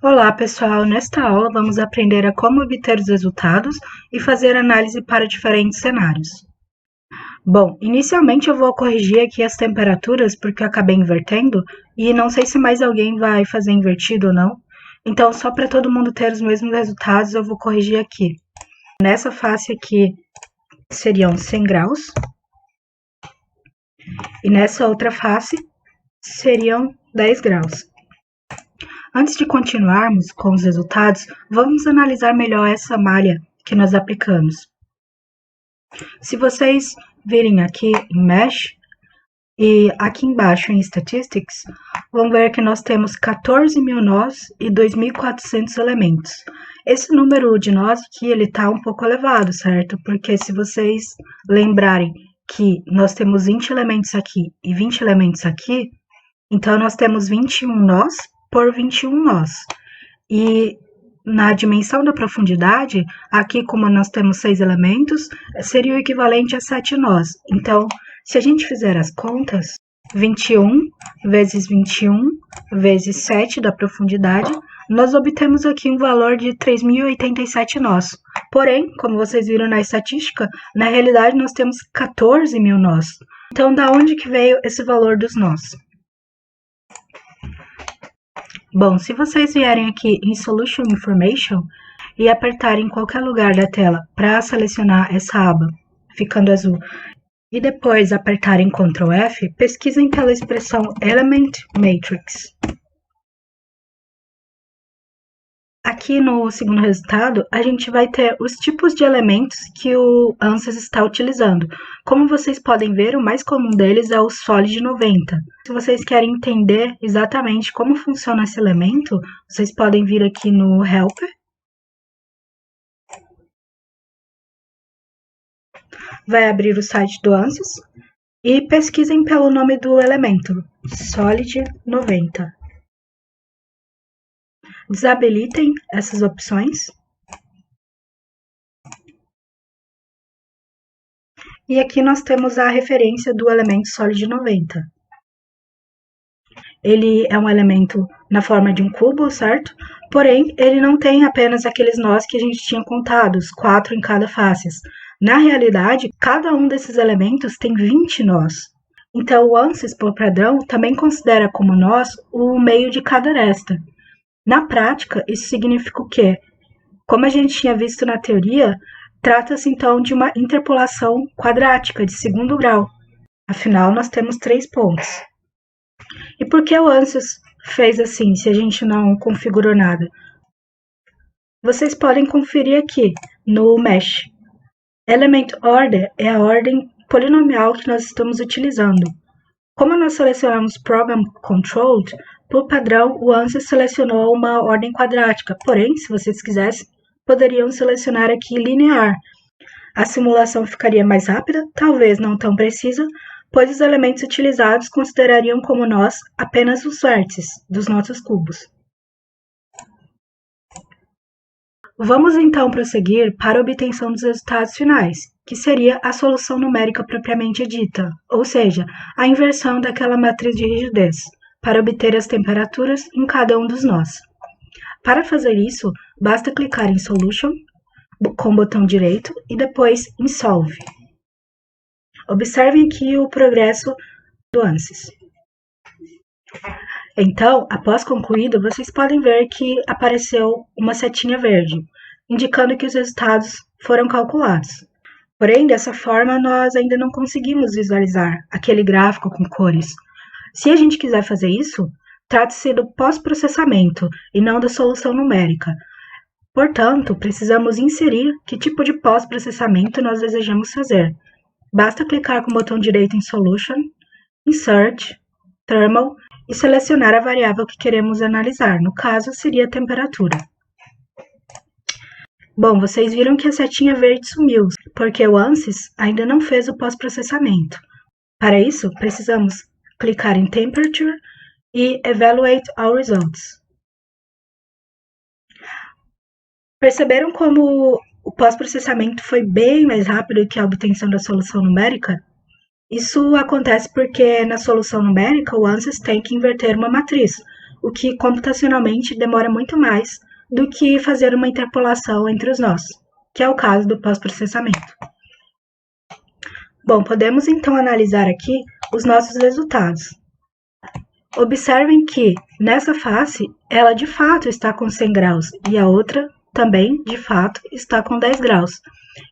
Olá, pessoal! Nesta aula vamos aprender a como obter os resultados e fazer análise para diferentes cenários. Bom, inicialmente eu vou corrigir aqui as temperaturas porque eu acabei invertendo e não sei se mais alguém vai fazer invertido ou não. Então, só para todo mundo ter os mesmos resultados, eu vou corrigir aqui. Nessa face aqui seriam 100 graus e nessa outra face seriam 10 graus. Antes de continuarmos com os resultados, vamos analisar melhor essa malha que nós aplicamos. Se vocês virem aqui em Mesh e aqui embaixo em Statistics, vão ver que nós temos 14.000 nós e 2.400 elementos. Esse número de nós aqui, ele está um pouco elevado, certo? Porque se vocês lembrarem que nós temos 20 elementos aqui e 20 elementos aqui, então nós temos 21 nós por 21 nós. E na dimensão da profundidade, aqui como nós temos 6 elementos, seria o equivalente a 7 nós. Então, se a gente fizer as contas, 21 vezes 21 vezes 7 da profundidade, nós obtemos aqui um valor de 3.087 nós. Porém, como vocês viram na estatística, na realidade nós temos 14.000 nós. Então, da onde que veio esse valor dos nós? Bom, se vocês vierem aqui em Solution Information e apertarem em qualquer lugar da tela para selecionar essa aba, ficando azul, e depois apertarem Ctrl F, pesquisem pela expressão Element Matrix. Aqui no segundo resultado, a gente vai ter os tipos de elementos que o ANSYS está utilizando. Como vocês podem ver, o mais comum deles é o Solid 90. Se vocês querem entender exatamente como funciona esse elemento, vocês podem vir aqui no Helper. Vai abrir o site do ANSYS e pesquisem pelo nome do elemento, Solid 90. Desabilitem essas opções. E aqui nós temos a referência do elemento Solid 90. Ele é um elemento na forma de um cubo, certo? Porém, ele não tem apenas aqueles nós que a gente tinha contado, os 4 em cada face. Na realidade, cada um desses elementos tem 20 nós. Então, o ANSYS, por padrão, também considera como nós o meio de cada aresta. Na prática, isso significa o quê? Como a gente tinha visto na teoria, trata-se então de uma interpolação quadrática de segundo grau. Afinal, nós temos 3 pontos. E por que o ANSYS fez assim, se a gente não configurou nada? Vocês podem conferir aqui no Mesh. Element Order é a ordem polinomial que nós estamos utilizando. Como nós selecionamos Program Controlled, por padrão, o ANSYS selecionou uma ordem quadrática, porém, se vocês quisessem, poderiam selecionar aqui linear. A simulação ficaria mais rápida, talvez não tão precisa, pois os elementos utilizados considerariam como nós apenas os vértices dos nossos cubos. Vamos então prosseguir para a obtenção dos resultados finais, que seria a solução numérica propriamente dita, ou seja, a inversão daquela matriz de rigidez, para obter as temperaturas em cada um dos nós. Para fazer isso, basta clicar em Solution, com o botão direito, e depois em Solve. Observem aqui o progresso do ANSYS. Então, após concluído, vocês podem ver que apareceu uma setinha verde, indicando que os resultados foram calculados. Porém, dessa forma, nós ainda não conseguimos visualizar aquele gráfico com cores. Se a gente quiser fazer isso, trata-se do pós-processamento e não da solução numérica. Portanto, precisamos inserir que tipo de pós-processamento nós desejamos fazer. Basta clicar com o botão direito em Solution, Insert, Thermal e selecionar a variável que queremos analisar. No caso, seria a temperatura. Bom, vocês viram que a setinha verde sumiu, porque o ANSYS ainda não fez o pós-processamento. Para isso, precisamos clicar em Temperature e Evaluate All Results. Perceberam como o pós-processamento foi bem mais rápido que a obtenção da solução numérica? Isso acontece porque na solução numérica o ANSYS tem que inverter uma matriz, o que computacionalmente demora muito mais do que fazer uma interpolação entre os nós, que é o caso do pós-processamento. Bom, podemos então analisar aqui os nossos resultados. Observem que, nessa face, ela de fato está com 100 graus e a outra também, de fato, está com 10 graus.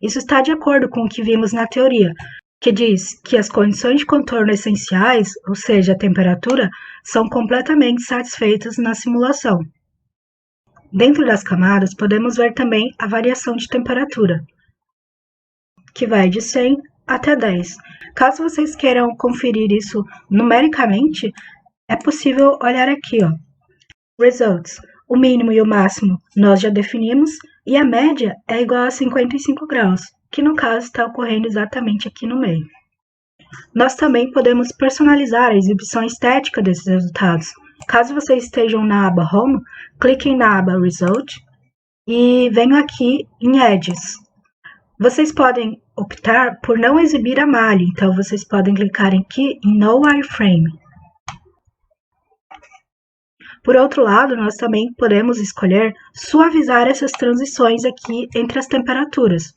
Isso está de acordo com o que vimos na teoria, que diz que as condições de contorno essenciais, ou seja, a temperatura, são completamente satisfeitas na simulação. Dentro das camadas, podemos ver também a variação de temperatura, que vai de 100 até 10. Caso vocês queiram conferir isso numericamente, é possível olhar aqui, ó. Results. O mínimo e o máximo nós já definimos, e a média é igual a 55 graus, que no caso está ocorrendo exatamente aqui no meio. Nós também podemos personalizar a exibição estética desses resultados. Caso vocês estejam na aba Home, cliquem na aba Result e venham aqui em Edges. Vocês podem optar por não exibir a malha, então vocês podem clicar aqui em No Wireframe. Por outro lado, nós também podemos escolher suavizar essas transições aqui entre as temperaturas.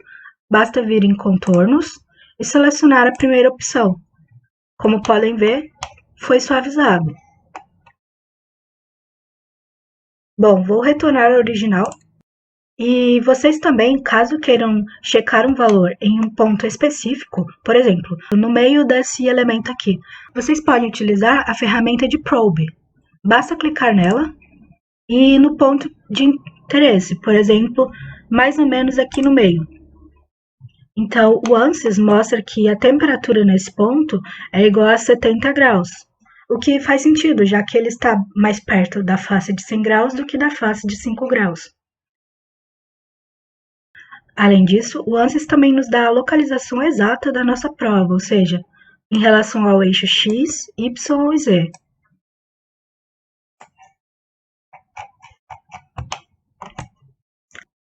Basta vir em Contornos e selecionar a primeira opção. Como podem ver, foi suavizado. Bom, vou retornar ao original. E vocês também, caso queiram checar um valor em um ponto específico, por exemplo, no meio desse elemento aqui, vocês podem utilizar a ferramenta de Probe. Basta clicar nela e no ponto de interesse, por exemplo, mais ou menos aqui no meio. Então, o ANSYS mostra que a temperatura nesse ponto é igual a 70 graus, o que faz sentido, já que ele está mais perto da face de 100 graus do que da face de 5 graus. Além disso, o ANSYS também nos dá a localização exata da nossa prova, ou seja, em relação ao eixo X, Y e Z.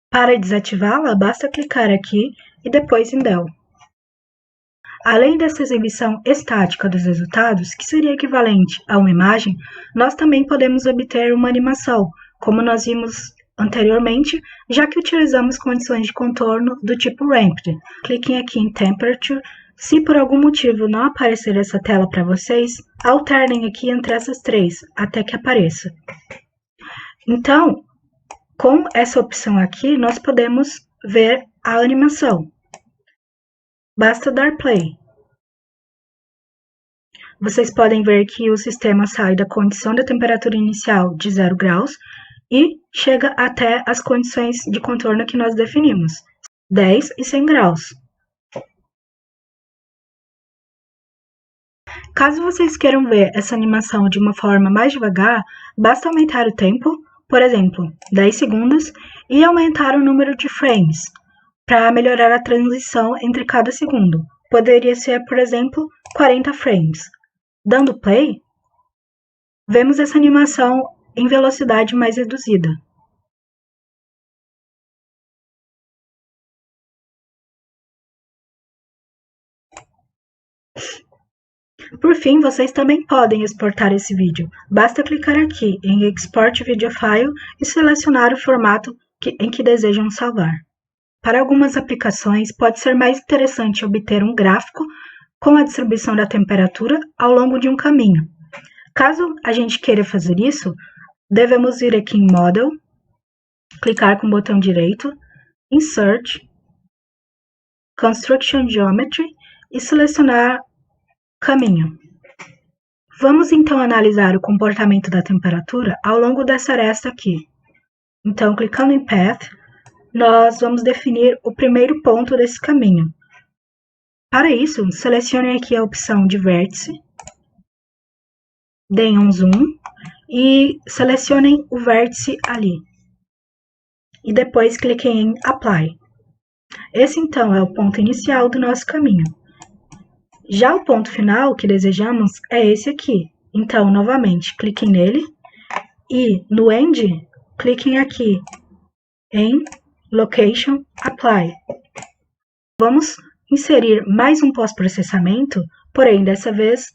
Para desativá-la, basta clicar aqui e depois em Del. Além dessa exibição estática dos resultados, que seria equivalente a uma imagem, nós também podemos obter uma animação, como nós vimos anteriormente, já que utilizamos condições de contorno do tipo Ramped. Cliquem aqui em Temperature. Se por algum motivo não aparecer essa tela para vocês, alternem aqui entre essas três, até que apareça. Então, com essa opção aqui, nós podemos ver a animação. Basta dar play. Vocês podem ver que o sistema sai da condição da temperatura inicial de 0 graus e chega até as condições de contorno que nós definimos, 10 e 100 graus. Caso vocês queiram ver essa animação de uma forma mais devagar, basta aumentar o tempo, por exemplo, 10 segundos, e aumentar o número de frames, para melhorar a transição entre cada segundo. Poderia ser, por exemplo, 40 frames. Dando play, vemos essa animação em velocidade mais reduzida. Por fim, vocês também podem exportar esse vídeo. Basta clicar aqui em Export Video File e selecionar o formato em que desejam salvar. Para algumas aplicações, pode ser mais interessante obter um gráfico com a distribuição da temperatura ao longo de um caminho. Caso a gente queira fazer isso, devemos vir aqui em Model, clicar com o botão direito, Insert, Construction Geometry e selecionar Caminho. Vamos então analisar o comportamento da temperatura ao longo dessa aresta aqui. Então, clicando em Path, nós vamos definir o primeiro ponto desse caminho. Para isso, selecionem aqui a opção de vértice, deem um zoom e selecionem o vértice ali. E depois cliquem em Apply. Esse então é o ponto inicial do nosso caminho. Já o ponto final que desejamos é esse aqui. Então, novamente, cliquem nele e no End, cliquem aqui em Location Apply. Vamos inserir mais um pós-processamento, porém, dessa vez,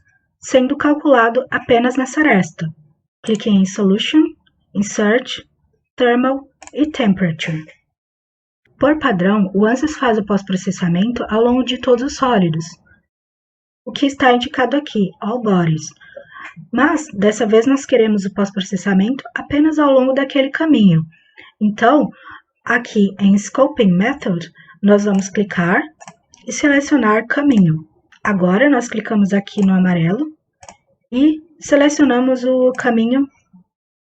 sendo calculado apenas nessa aresta. clique em Solution, Insert, Thermal e Temperature. Por padrão, o ANSYS faz o pós-processamento ao longo de todos os sólidos, o que está indicado aqui, All Bodies. Mas, dessa vez, nós queremos o pós-processamento apenas ao longo daquele caminho. Então, aqui em Scoping Method, nós vamos clicar e selecionar caminho. Agora, nós clicamos aqui no amarelo e selecionamos o caminho.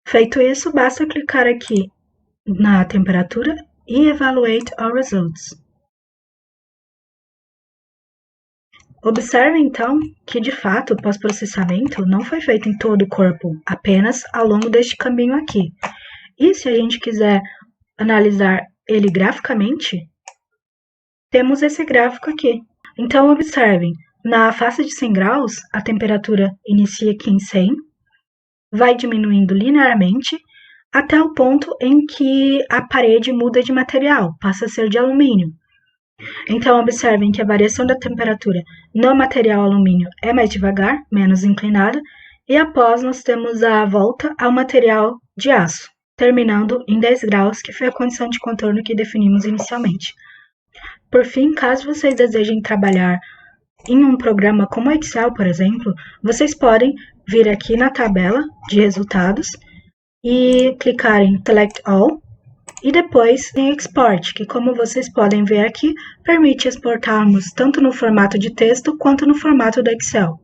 Feito isso, basta clicar aqui na temperatura e Evaluate All Results. Observe, então, que, de fato, o pós-processamento não foi feito em todo o corpo, apenas ao longo deste caminho aqui. E se a gente quiser analisar ele graficamente, temos esse gráfico aqui. Então, observem, na face de 100 graus, a temperatura inicia aqui em 100, vai diminuindo linearmente, até o ponto em que a parede muda de material, passa a ser de alumínio. Então, observem que a variação da temperatura no material alumínio é mais devagar, menos inclinada, e após nós temos a volta ao material de aço, terminando em 10 graus, que foi a condição de contorno que definimos inicialmente. Por fim, caso vocês desejem trabalhar em um programa como o Excel, por exemplo, vocês podem vir aqui na tabela de resultados e clicar em Select All, e depois em Export, que, como vocês podem ver aqui, permite exportarmos tanto no formato de texto quanto no formato do Excel.